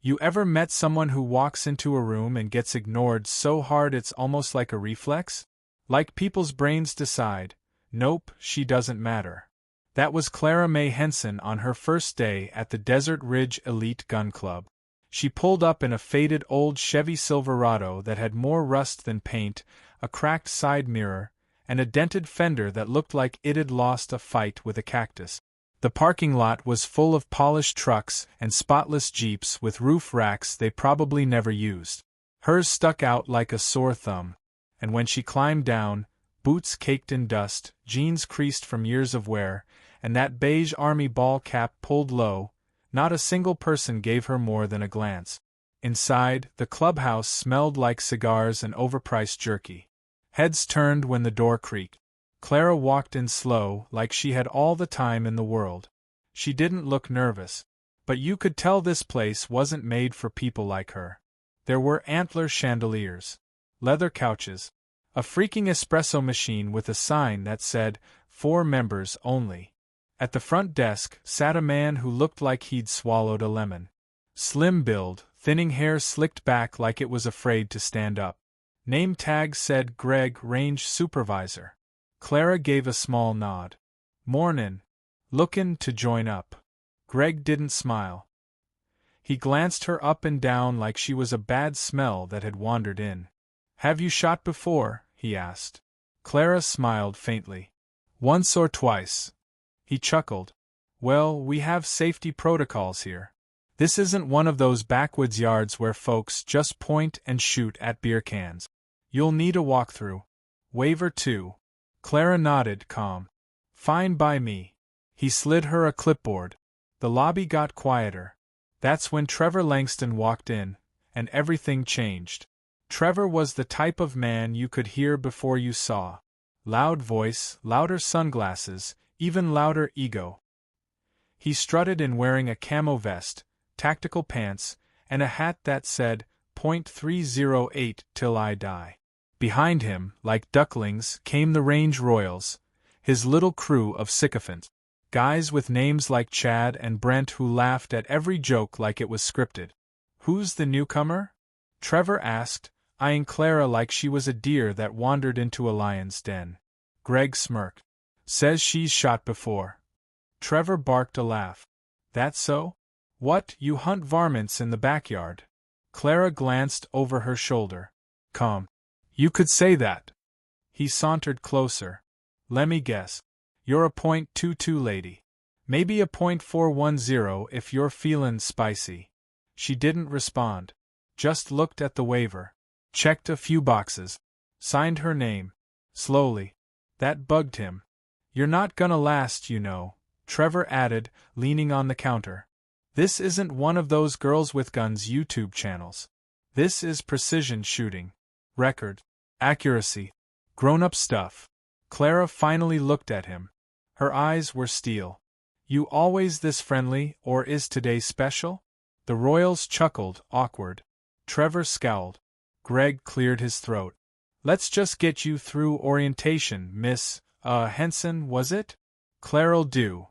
You ever met someone who walks into a room and gets ignored so hard it's almost like a reflex? Like people's brains decide, nope, she doesn't matter. That was Clara May Henson on her first day at the Desert Ridge Elite Gun Club. She pulled up in a faded old Chevy Silverado that had more rust than paint, a cracked side mirror, and a dented fender that looked like it'd lost a fight with a cactus. The parking lot was full of polished trucks and spotless Jeeps with roof racks they probably never used. Hers stuck out like a sore thumb, and when she climbed down, boots caked in dust, jeans creased from years of wear, and that beige army ball cap pulled low, not a single person gave her more than a glance. Inside, the clubhouse smelled like cigars and overpriced jerky. Heads turned when the door creaked. Clara walked in slow, like she had all the time in the world. She didn't look nervous, but you could tell this place wasn't made for people like her. There were antler chandeliers, leather couches, a freaking espresso machine with a sign that said, "For members only." At the front desk sat a man who looked like he'd swallowed a lemon. Slim build, thinning hair slicked back like it was afraid to stand up. Name tag said Greg, Range Supervisor. Clara gave a small nod. "Mornin'. Lookin' to join up?" Greg didn't smile. He glanced her up and down like she was a bad smell that had wandered in. "Have you shot before?" he asked. Clara smiled faintly. "Once or twice." He chuckled. "Well, we have safety protocols here. This isn't one of those backwoods yards where folks just point and shoot at beer cans. You'll need a walkthrough. Waiver too." Clara nodded, calm. "Fine by me." He slid her a clipboard. The lobby got quieter. That's when Trevor Langston walked in, and everything changed. Trevor was the type of man you could hear before you saw. Loud voice, louder sunglasses, even louder ego. He strutted in wearing a camo vest, tactical pants, and a hat that said, .308 till I die. Behind him, like ducklings, came the Range Royals, his little crew of sycophants. Guys with names like Chad and Brent who laughed at every joke like it was scripted. "Who's the newcomer?" Trevor asked, eyeing Clara like she was a deer that wandered into a lion's den. Greg smirked. "Says she's shot before." Trevor barked a laugh. "That so? What, you hunt varmints in the backyard?" Clara glanced over her shoulder. "Come. You could say that." He sauntered closer. "Lemme guess. You're a .22 lady. Maybe a .410 if you're feelin' spicy." She didn't respond. Just looked at the waiver. Checked a few boxes. Signed her name. Slowly. That bugged him. "You're not gonna last, you know," Trevor added, leaning on the counter. "This isn't one of those girls with guns YouTube channels. This is precision shooting. Record. Accuracy. Grown-up stuff." Clara finally looked at him. Her eyes were steel. "You always this friendly, or is today special?" The Royals chuckled, awkward. Trevor scowled. Greg cleared his throat. "Let's just get you through orientation, Miss, Henson, was it?" "Clara'll do."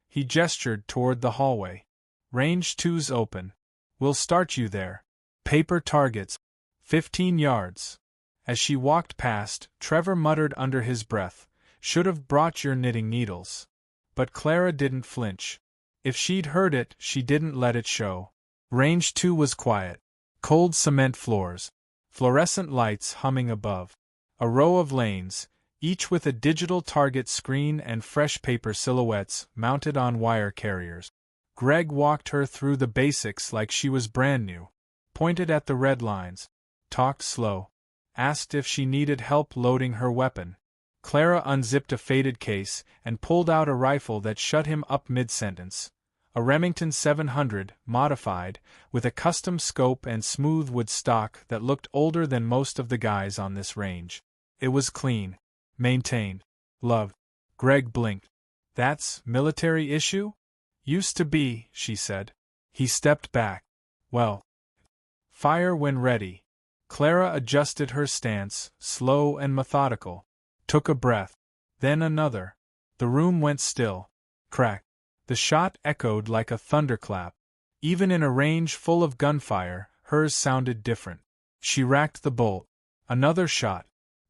He gestured toward the hallway. "Range 2's open. We'll start you there. Paper targets. 15 yards. As she walked past, Trevor muttered under his breath, "Should have brought your knitting needles." But Clara didn't flinch. If she'd heard it, she didn't let it show. Range 2 was quiet. Cold cement floors. Fluorescent lights humming above. A row of lanes, each with a digital target screen and fresh paper silhouettes mounted on wire carriers. Greg walked her through the basics like she was brand new. Pointed at the red lines. Talked slow. Asked if she needed help loading her weapon. Clara unzipped a faded case and pulled out a rifle that shut him up mid-sentence. A Remington 700, modified, with a custom scope and smooth wood stock that looked older than most of the guys on this range. It was clean. Maintained. Loved. Greg blinked. "That's military issue?" "Used to be," she said. He stepped back. "Well. Fire when ready." Clara adjusted her stance, slow and methodical. Took a breath. Then another. The room went still. Crack. The shot echoed like a thunderclap. Even in a range full of gunfire, hers sounded different. She racked the bolt. Another shot.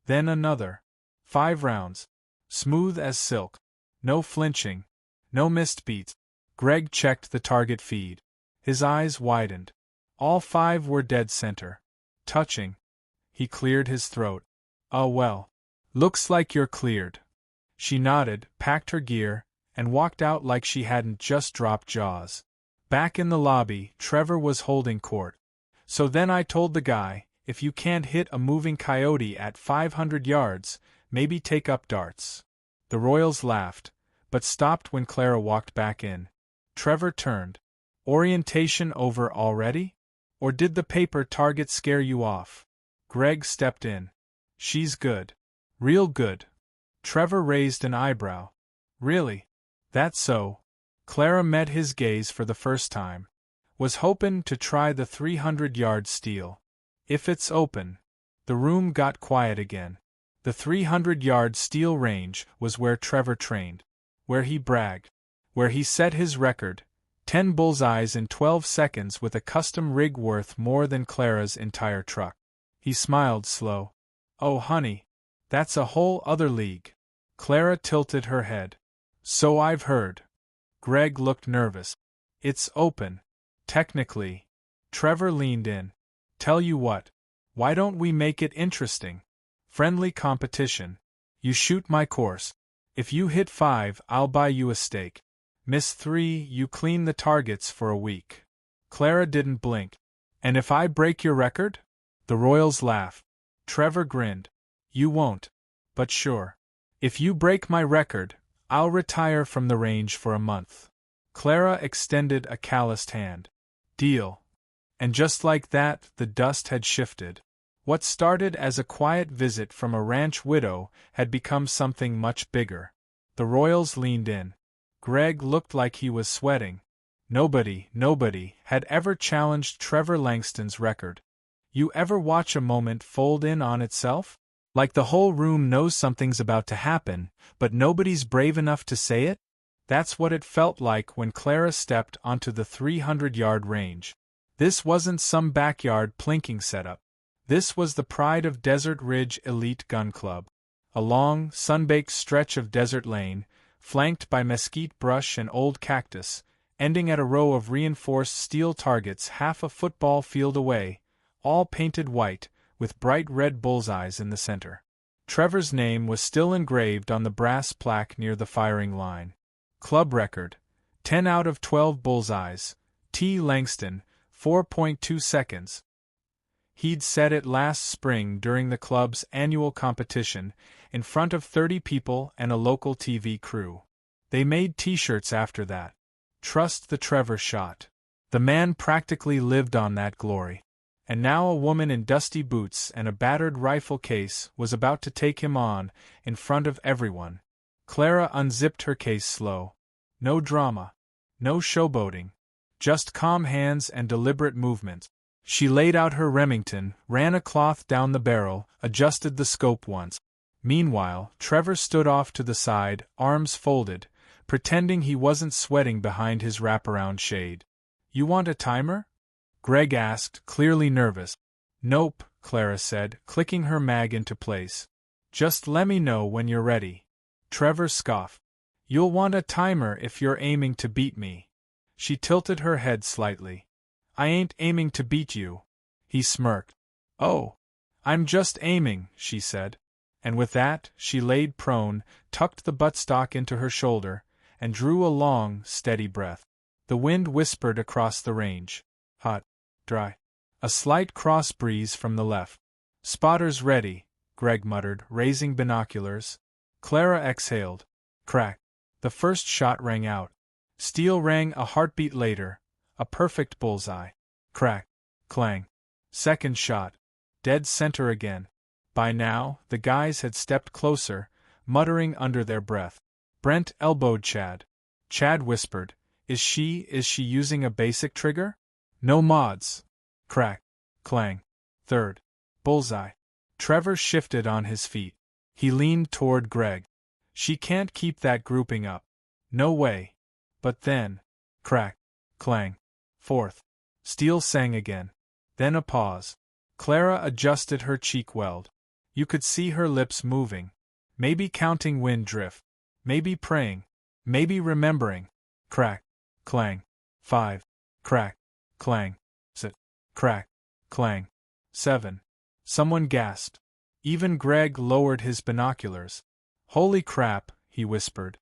Then another. 5 rounds. Smooth as silk. No flinching. No missed beats. Greg checked the target feed. His eyes widened. All 5 were dead center. Touching. He cleared his throat. "Oh well. Looks like you're cleared." She nodded, packed her gear, and walked out like she hadn't just dropped Jaws. Back in the lobby, Trevor was holding court. "So then I told the guy, if you can't hit a moving coyote at 500 yards, maybe take up darts." The Royals laughed, but stopped when Clara walked back in. Trevor turned. "Orientation over already? Or did the paper target scare you off?" Greg stepped in. "She's good. Real good." Trevor raised an eyebrow. "Really? That's so?" Clara met his gaze for the first time. "Was hopin' to try the 300-yard steal. If it's open." The room got quiet again. The 300-yard steal range was where Trevor trained. Where he bragged. Where he set his record. 10 bullseyes in 12 seconds with a custom rig worth more than Clara's entire truck. He smiled slow. "Oh honey. That's a whole other league." Clara tilted her head. "So I've heard." Greg looked nervous. "It's open. Technically." Trevor leaned in. "Tell you what. Why don't we make it interesting? Friendly competition. You shoot my course. If you hit 5, I'll buy you a steak. Miss 3, you clean the targets for a week." Clara didn't blink. "And if I break your record?" The Royals laughed. Trevor grinned. "You won't. But sure. If you break my record, I'll retire from the range for a month." Clara extended a calloused hand. "Deal." And just like that, the dust had shifted. What started as a quiet visit from a ranch widow had become something much bigger. The Royals leaned in. Greg looked like he was sweating. Nobody had ever challenged Trevor Langston's record. You ever watch a moment fold in on itself? Like the whole room knows something's about to happen, but nobody's brave enough to say it? That's what it felt like when Clara stepped onto the 300-yard range. This wasn't some backyard plinking setup. This was the pride of Desert Ridge Elite Gun Club. A long, sun-baked stretch of desert lane, flanked by mesquite brush and old cactus, ending at a row of reinforced steel targets half a football field away, all painted white, with bright red bullseyes in the center. Trevor's name was still engraved on the brass plaque near the firing line. Club record, 10 out of 12 bullseyes, T. Langston, 4.2 seconds. He'd set it last spring during the club's annual competition, in front of 30 people and a local TV crew. They made t-shirts after that. Trust the Trevor shot. The man practically lived on that glory. And now a woman in dusty boots and a battered rifle case was about to take him on, in front of everyone. Clara unzipped her case slow. No drama. No showboating. Just calm hands and deliberate movement. She laid out her Remington, ran a cloth down the barrel, adjusted the scope once. Meanwhile, Trevor stood off to the side, arms folded, pretending he wasn't sweating behind his wraparound shade. "You want a timer?" Greg asked, clearly nervous. "Nope," Clara said, clicking her mag into place. "Just lemme know when you're ready." Trevor scoffed. "You'll want a timer if you're aiming to beat me." She tilted her head slightly. "I ain't aiming to beat you." He smirked. "Oh. I'm just aiming," she said. And with that, she laid prone, tucked the buttstock into her shoulder, and drew a long, steady breath. The wind whispered across the range. Hot. Dry. A slight cross breeze from the left. "Spotters ready," Greg muttered, raising binoculars. Clara exhaled. Crack. The first shot rang out. Steel rang a heartbeat later. A perfect bullseye. Crack. Clang. Second shot. Dead center again. By now, the guys had stepped closer, muttering under their breath. Brent elbowed Chad. Chad whispered, Is she using a basic trigger? No mods." Crack. Clang. Third. Bullseye. Trevor shifted on his feet. He leaned toward Greg. "She can't keep that grouping up. No way." But then. Crack. Clang. Fourth. Steele sang again. Then a pause. Clara adjusted her cheek weld. You could see her lips moving. Maybe counting wind drift. Maybe praying. Maybe remembering. Crack. Clang. 5. Crack. Clang. 6. Crack. Clang. 7. Someone gasped. Even Greg lowered his binoculars. Holy crap, he whispered.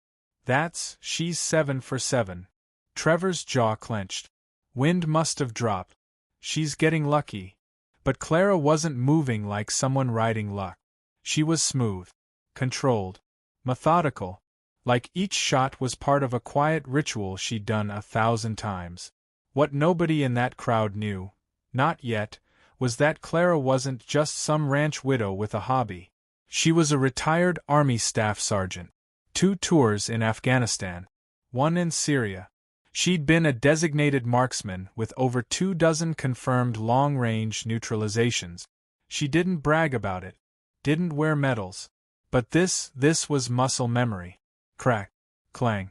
She's 7 for 7. Trevor's jaw clenched. Wind must have dropped. She's getting lucky. But Clara wasn't moving like someone riding luck. She was smooth, controlled, methodical, like each shot was part of a quiet ritual she'd done 1,000 times. What nobody in that crowd knew, not yet, was that Clara wasn't just some ranch widow with a hobby. She was a retired Army staff sergeant. 2 tours in Afghanistan. 1 in Syria. She'd been a designated marksman with over 24 confirmed long-range neutralizations. She didn't brag about it. Didn't wear medals. But this was muscle memory. Crack. Clang.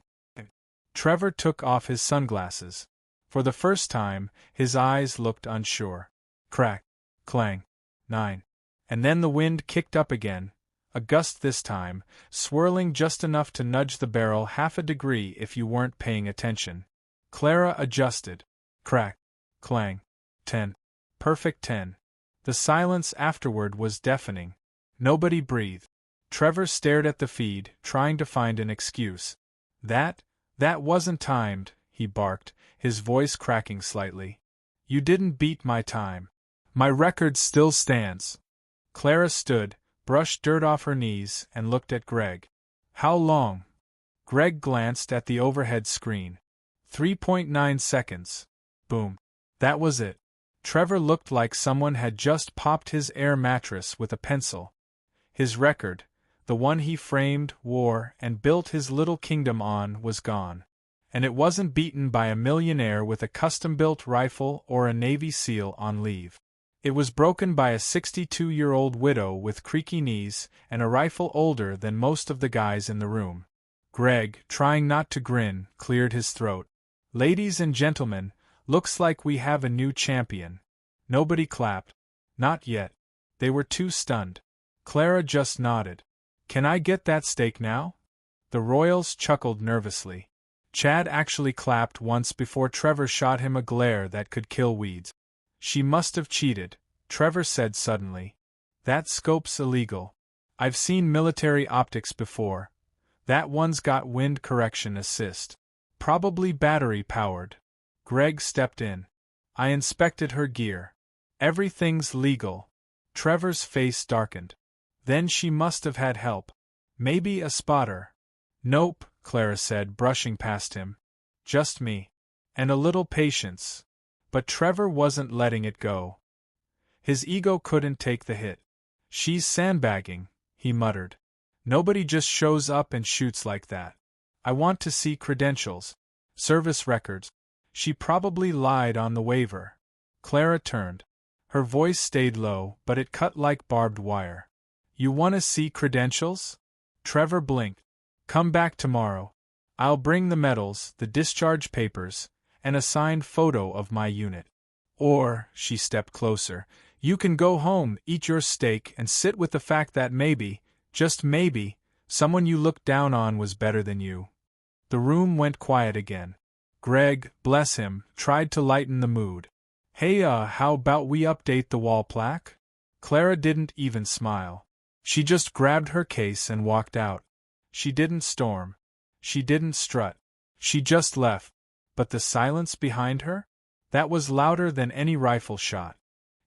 Trevor took off his sunglasses. For the first time, his eyes looked unsure. Crack. Clang. 9. And then the wind kicked up again, a gust this time, swirling just enough to nudge the barrel half a degree if you weren't paying attention. Clara adjusted. Crack. Clang. 10. Perfect 10. The silence afterward was deafening. Nobody breathed. Trevor stared at the feed, trying to find an excuse. That wasn't timed, he barked, his voice cracking slightly. You didn't beat my time. My record still stands. Clara stood, brushed dirt off her knees, and looked at Greg. How long? Greg glanced at the overhead screen. 3.9 seconds. Boom. That was it. Trevor looked like someone had just popped his air mattress with a pencil. His record, the one he framed, wore, and built his little kingdom on, was gone. And it wasn't beaten by a millionaire with a custom-built rifle or a Navy SEAL on leave. It was broken by a 62-year-old widow with creaky knees and a rifle older than most of the guys in the room. Greg, trying not to grin, cleared his throat. Ladies and gentlemen, looks like we have a new champion. Nobody clapped. Not yet. They were too stunned. Clara just nodded. Can I get that steak now? The Royals chuckled nervously. Chad actually clapped once before Trevor shot him a glare that could kill weeds. She must have cheated, Trevor said suddenly. That scope's illegal. I've seen military optics before. That one's got wind correction assist. Probably battery-powered. Greg stepped in. I inspected her gear. Everything's legal. Trevor's face darkened. Then she must have had help. Maybe a spotter. Nope, Clara said, brushing past him. Just me. And a little patience. But Trevor wasn't letting it go. His ego couldn't take the hit. She's sandbagging, he muttered. Nobody just shows up and shoots like that. I want to see credentials. Service records. She probably lied on the waiver. Clara turned. Her voice stayed low, but it cut like barbed wire. You want to see credentials? Trevor blinked. Come back tomorrow. I'll bring the medals, the discharge papers, and a signed photo of my unit. Or, she stepped closer, you can go home, eat your steak, and sit with the fact that maybe, just maybe, someone you looked down on was better than you. The room went quiet again. Greg, bless him, tried to lighten the mood. Hey, how about we update the wall plaque? Clara didn't even smile. She just grabbed her case and walked out. She didn't storm. She didn't strut. She just left. But the silence behind her? That was louder than any rifle shot.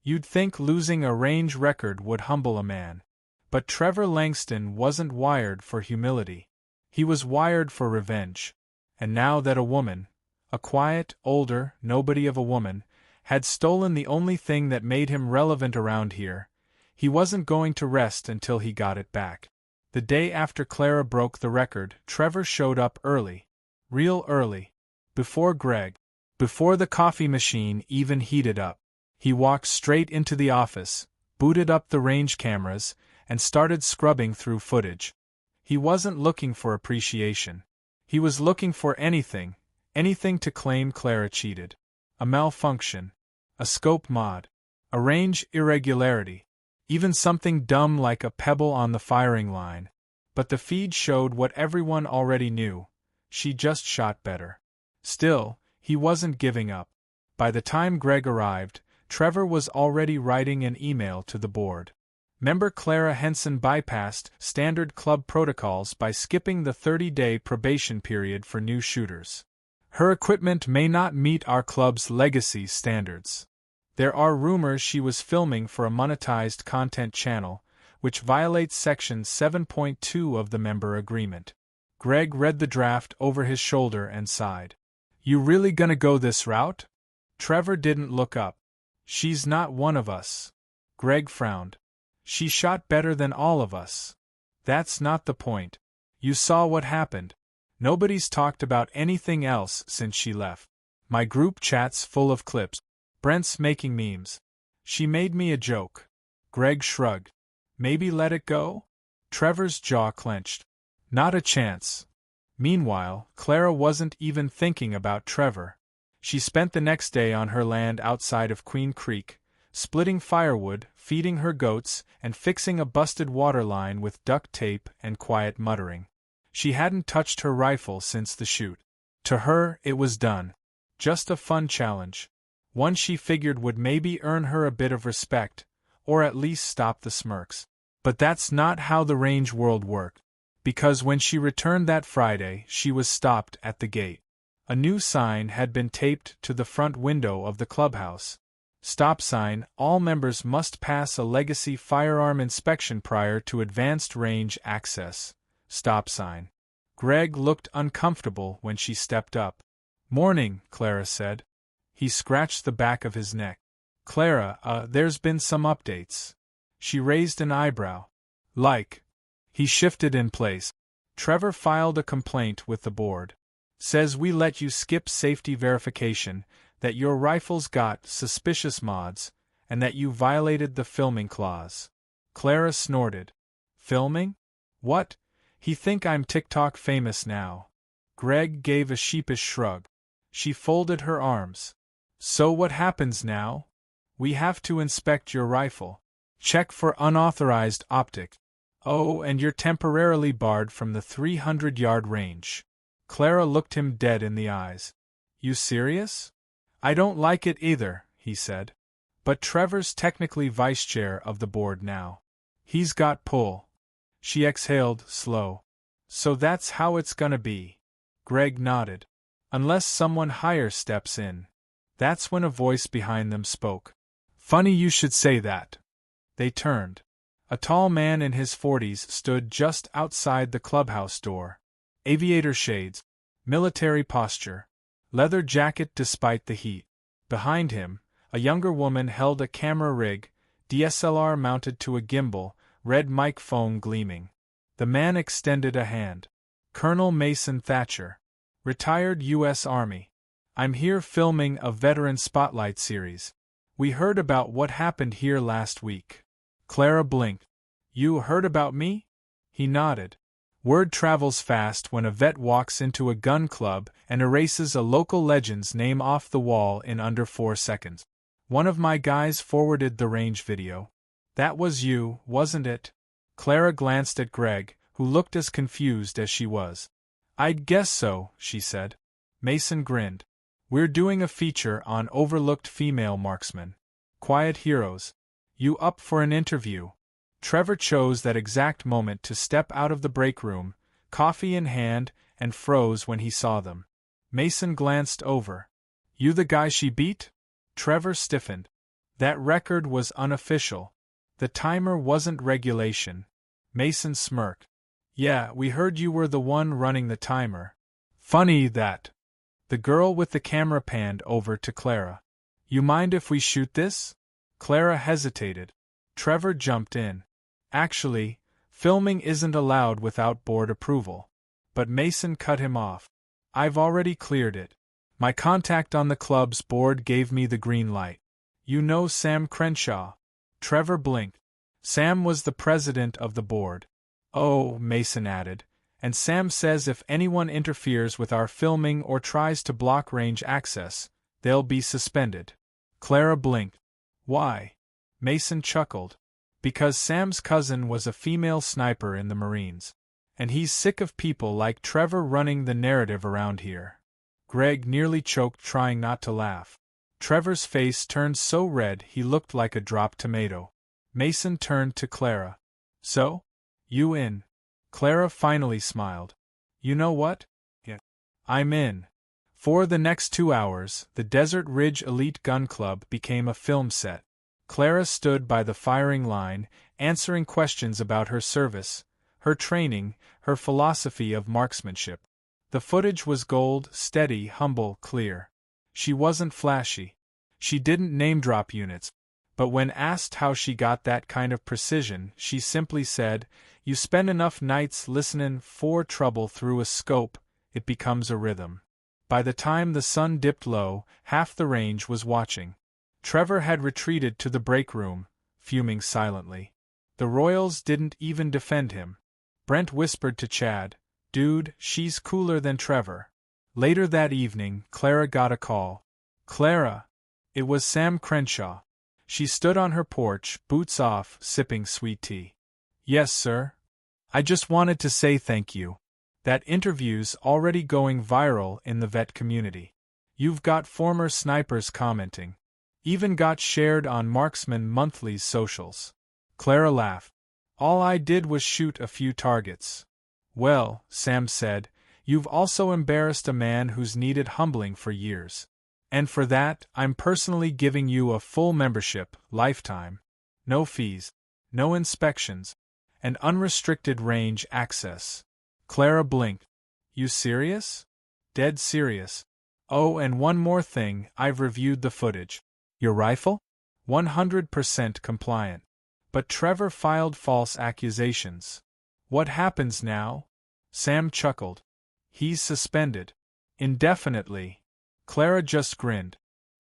You'd think losing a range record would humble a man. But Trevor Langston wasn't wired for humility. He was wired for revenge. And now that a woman, a quiet, older, nobody of a woman, had stolen the only thing that made him relevant around here, he wasn't going to rest until he got it back. The day after Clara broke the record, Trevor showed up early. Real early. Before Greg. Before the coffee machine even heated up. He walked straight into the office, booted up the range cameras, and started scrubbing through footage. He wasn't looking for appreciation. He was looking for anything to claim Clara cheated. a malfunction, a scope mod, a range irregularity, even something dumb like a pebble on the firing line. But the feed showed what everyone already knew: she just shot better. Still, he wasn't giving up. By the time Greg arrived, Trevor was already writing an email to the board. Member Clara Henson bypassed standard club protocols by skipping the 30-day probation period for new shooters. Her equipment may not meet our club's legacy standards. There are rumors she was filming for a monetized content channel, which violates Section 7.2 of the member agreement. Greg read the draft over his shoulder and sighed. You really gonna go this route? Trevor didn't look up. She's not one of us. Greg frowned. She shot better than all of us. That's not the point. You saw what happened. Nobody's talked about anything else since she left. My group chat's full of clips. Brent's making memes. She made me a joke. Greg shrugged. Maybe let it go? Trevor's jaw clenched. Not a chance. Meanwhile, Clara wasn't even thinking about Trevor. She spent the next day on her land outside of Queen Creek, splitting firewood, feeding her goats, and fixing a busted water line with duct tape and quiet muttering. She hadn't touched her rifle since the shoot. To her, it was done. Just a fun challenge. One she figured would maybe earn her a bit of respect, or at least stop the smirks. But that's not how the range world worked. Because when she returned that Friday, she was stopped at the gate. A new sign had been taped to the front window of the clubhouse. Stop sign: all members must pass a legacy firearm inspection prior to advanced range access. Stop sign. Greg looked uncomfortable when she stepped up. Morning, Clara said. He scratched the back of his neck. Clara, there's been some updates. She raised an eyebrow. Like. He shifted in place. Trevor filed a complaint with the board. Says we let you skip safety verification, that your rifle's got suspicious mods, and that you violated the filming clause. Clara snorted. Filming? What? He think I'm TikTok famous now. Greg gave a sheepish shrug. She folded her arms. So what happens now? We have to inspect your rifle. Check for unauthorized optic. Oh, and you're temporarily barred from the 300-yard range. Clara looked him dead in the eyes. You serious? I don't like it either, he said. But Trevor's technically vice chair of the board now. He's got pull. She exhaled, slow. So that's how it's gonna be. Greg nodded. Unless someone higher steps in. That's when a voice behind them spoke. Funny you should say that. They turned. A tall man in his 40s stood just outside the clubhouse door. Aviator shades, military posture, leather jacket despite the heat. Behind him, a younger woman held a camera rig, DSLR mounted to a gimbal, red mic phone gleaming. The man extended a hand. Colonel Mason Thatcher. Retired U.S. Army. I'm here filming a veteran spotlight series. We heard about what happened here last week. Clara blinked. You heard about me? He nodded. Word travels fast when a vet walks into a gun club and erases a local legend's name off the wall in under 4 seconds. One of my guys forwarded the range video. That was you, wasn't it? Clara glanced at Greg, who looked as confused as she was. I'd guess so, she said. Mason grinned. We're doing a feature on overlooked female marksmen. Quiet heroes. You up for an interview? Trevor chose that exact moment to step out of the break room, coffee in hand, and froze when he saw them. Mason glanced over. You the guy she beat? Trevor stiffened. That record was unofficial. The timer wasn't regulation. Mason smirked. Yeah, we heard you were the one running the timer. Funny that. The girl with the camera panned over to Clara. You mind if we shoot this? Clara hesitated. Trevor jumped in. Actually, filming isn't allowed without board approval. But Mason cut him off. I've already cleared it. My contact on the club's board gave me the green light. You know Sam Crenshaw? Trevor blinked. Sam was the president of the board. Oh, Mason added, and Sam says if anyone interferes with our filming or tries to block range access, They'll be suspended. Clara blinked. Why? Mason chuckled. Because Sam's cousin was a female sniper in the Marines. And he's sick of people like Trevor running the narrative around here. Greg nearly choked trying not to laugh. Trevor's face turned so red he looked like a dropped tomato. Mason turned to Clara. So? You in? Clara finally smiled. You know what? Yeah. I'm in. For the next 2 hours, the Desert Ridge Elite Gun Club became a film set. Clara stood by the firing line, answering questions about her service, her training, her philosophy of marksmanship. The footage was gold, steady, humble, clear. She wasn't flashy. She didn't name-drop units. But when asked how she got that kind of precision, she simply said, "You spend enough nights listenin' for trouble through a scope, it becomes a rhythm." By the time the sun dipped low, half the range was watching. Trevor had retreated to the break room, fuming silently. The Royals didn't even defend him. Brent whispered to Chad, "Dude, she's cooler than Trevor." Later that evening, Clara got a call. Clara! It was Sam Crenshaw. She stood on her porch, boots off, sipping sweet tea. "Yes, sir. I just wanted to say thank you. That interview's already going viral in the vet community. You've got former snipers commenting. Even got shared on Marksman Monthly's socials." Clara laughed. "All I did was shoot a few targets." "Well," Sam said, "you've also embarrassed a man who's needed humbling for years. And for that, I'm personally giving you a full membership, lifetime. No fees, no inspections, and unrestricted range access." Clara blinked. "You serious?" "Dead serious. Oh, and one more thing, I've reviewed the footage. Your rifle? 100% compliant. But Trevor filed false accusations." "What happens now?" Sam chuckled. "He's suspended. Indefinitely." Clara just grinned.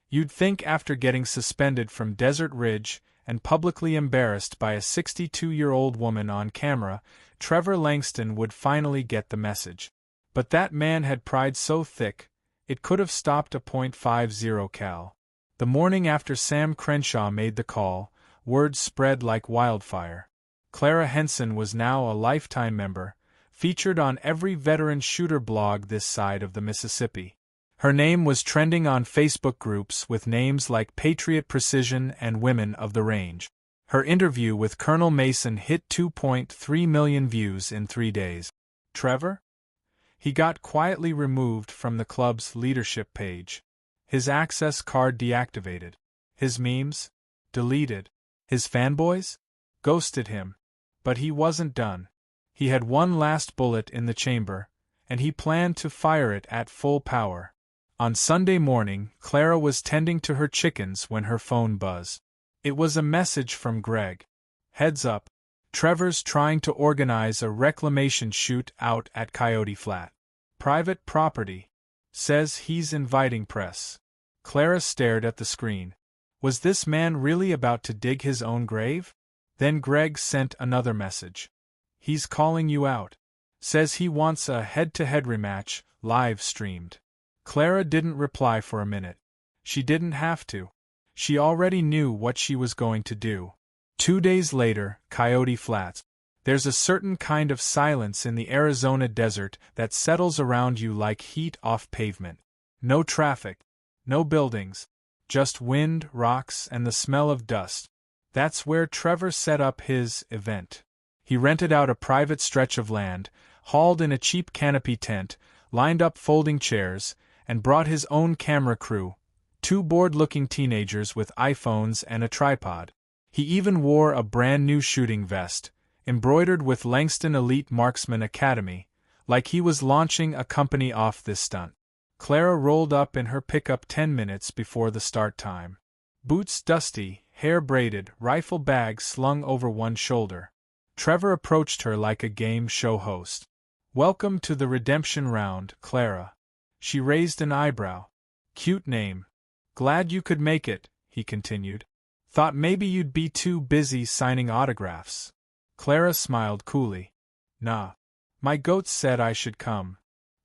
You'd think after getting suspended from Desert Ridge and publicly embarrassed by a 62-year-old woman on camera, Trevor Langston would finally get the message. But that man had pride so thick, it could have stopped a .50 cal. The morning after Sam Crenshaw made the call, word spread like wildfire. Clara Henson was now a lifetime member, featured on every veteran shooter blog this side of the Mississippi. Her name was trending on Facebook groups with names like Patriot Precision and Women of the Range. Her interview with Colonel Mason hit 2.3 million views in 3 days. Trevor? He got quietly removed from the club's leadership page. His access card deactivated. His memes? Deleted. His fanboys? Ghosted him. But he wasn't done. He had one last bullet in the chamber, and he planned to fire it at full power. On Sunday morning, Clara was tending to her chickens when her phone buzzed. It was a message from Greg. "Heads up. Trevor's trying to organize a reclamation shoot out at Coyote Flat. Private property. Says he's inviting press." Clara stared at the screen. Was this man really about to dig his own grave? Then Greg sent another message. "He's calling you out. Says he wants a head-to-head rematch, live streamed." Clara didn't reply for a minute. She didn't have to. She already knew what she was going to do. 2 days later, Coyote Flats. There's a certain kind of silence in the Arizona desert that settles around you like heat off pavement. No traffic. No buildings. Just wind, rocks, and the smell of dust. That's where Trevor set up his event. He rented out a private stretch of land, hauled in a cheap canopy tent, lined up folding chairs, and brought his own camera crew, 2 bored-looking teenagers with iPhones and a tripod. He even wore a brand-new shooting vest, embroidered with Langston Elite Marksman Academy, like he was launching a company off this stunt. Clara rolled up in her pickup 10 minutes before the start time. Boots dusty, hair braided, rifle bag slung over one shoulder. Trevor approached her like a game show host. "Welcome to the redemption round, Clara." She raised an eyebrow. "Cute name. Glad you could make it," he continued. "Thought maybe you'd be too busy signing autographs." Clara smiled coolly. "Nah. My goats said I should come.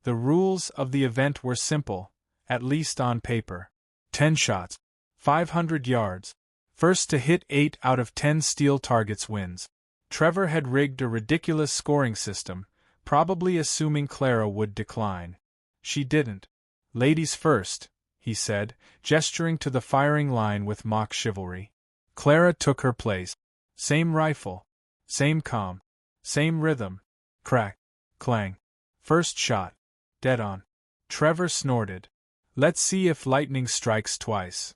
The rules of the event were simple, at least on paper. 10 shots. 500 yards. First to hit 8 out of 10 steel targets wins. Trevor had rigged a ridiculous scoring system, probably assuming Clara would decline. She didn't. Ladies first, he said, gesturing to the firing line with mock chivalry. Clara took her place. Same rifle. Same calm. Same rhythm. Crack. Clang. First shot. Dead on. Trevor snorted. Let's see if lightning strikes twice.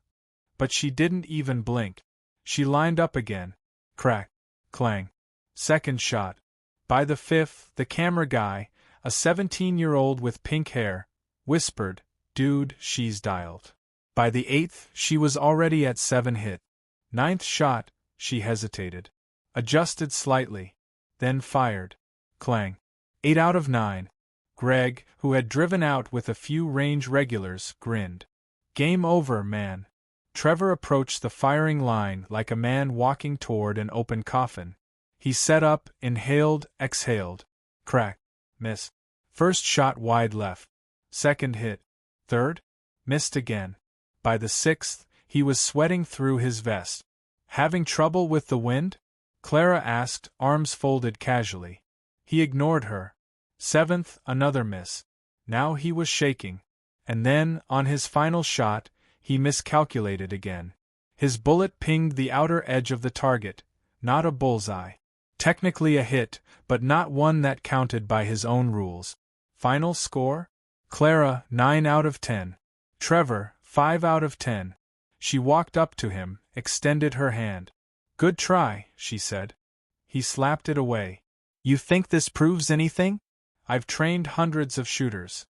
But she didn't even blink. She lined up again. Crack. Clang. Second shot. By the fifth, the camera guy, a 17-year-old with pink hair, whispered, "Dude, she's dialed." By the eighth, she was already at 7 hit. Ninth shot, she hesitated. Adjusted slightly. Then fired. Clang. 8 out of 9. Greg, who had driven out with a few range regulars, grinned. Game over, man. Trevor approached the firing line like a man walking toward an open coffin. He set up, inhaled, exhaled. Crack. Miss. First shot wide left. Second hit. Third? Missed again. By the sixth, he was sweating through his vest. Having trouble with the wind? Clara asked, arms folded casually. He ignored her. Seventh, another miss. Now he was shaking. And then, on his final shot, he miscalculated again. His bullet pinged the outer edge of the target, not a bullseye. Technically a hit, but not one that counted by his own rules. Final score? Clara, 9 out of 10. Trevor, 5 out of 10. She walked up to him, extended her hand. Good try, she said. He slapped it away. You think this proves anything? I've trained hundreds of shooters.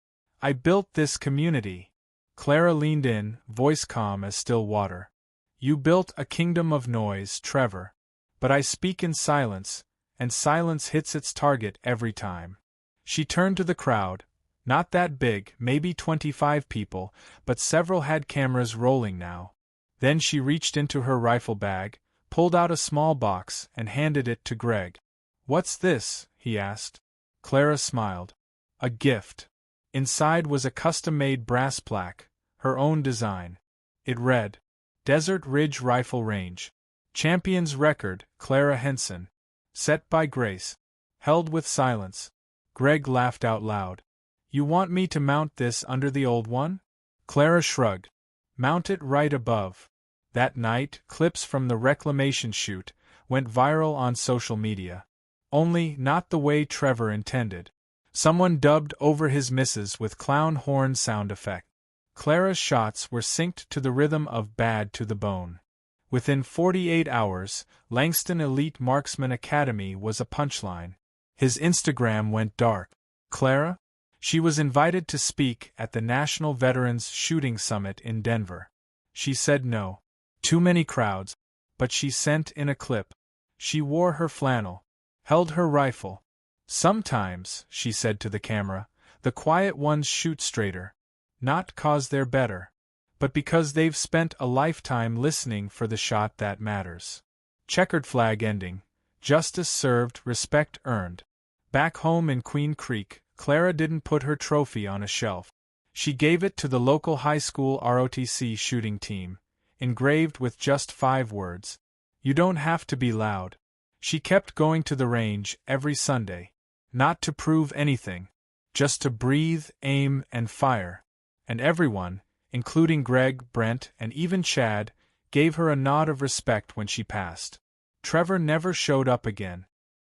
I built this community. Clara leaned in, voice calm as still water. You built a kingdom of noise, Trevor. But I speak in silence, and silence hits its target every time. She turned to the crowd. Not that big, maybe 25 people, but several had cameras rolling now. Then she reached into her rifle bag, pulled out a small box, and handed it to Greg. What's this? He asked. Clara smiled. A gift. Inside was a custom-made brass plaque, her own design. It read, Desert Ridge Rifle Range. Champion's Record, Clara Henson. Set by Grace. Held with silence. Greg laughed out loud. You want me to mount this under the old one? Clara shrugged. Mount it right above. That night, clips from the reclamation shoot went viral on social media. Only not the way Trevor intended. Someone dubbed over his misses with clown horn sound effect. Clara's shots were synced to the rhythm of Bad to the Bone. Within 48 hours, Langston Elite Marksman Academy was a punchline. His Instagram went dark. Clara? She was invited to speak at the National Veterans Shooting Summit in Denver. She said no. Too many crowds. But she sent in a clip. She wore her flannel. Held her rifle. Sometimes, she said to the camera, the quiet ones shoot straighter. Not 'cause they're better, but because they've spent a lifetime listening for the shot that matters. Checkered flag ending. Justice served, respect earned. Back home in Queen Creek, Clara didn't put her trophy on a shelf. She gave it to the local high school ROTC shooting team, engraved with just 5 words. You don't have to be loud. She kept going to the range every Sunday. Not to prove anything. Just to breathe, aim, and fire. And everyone, including Greg, Brent, and even Chad, gave her a nod of respect when she passed. Trevor never showed up again.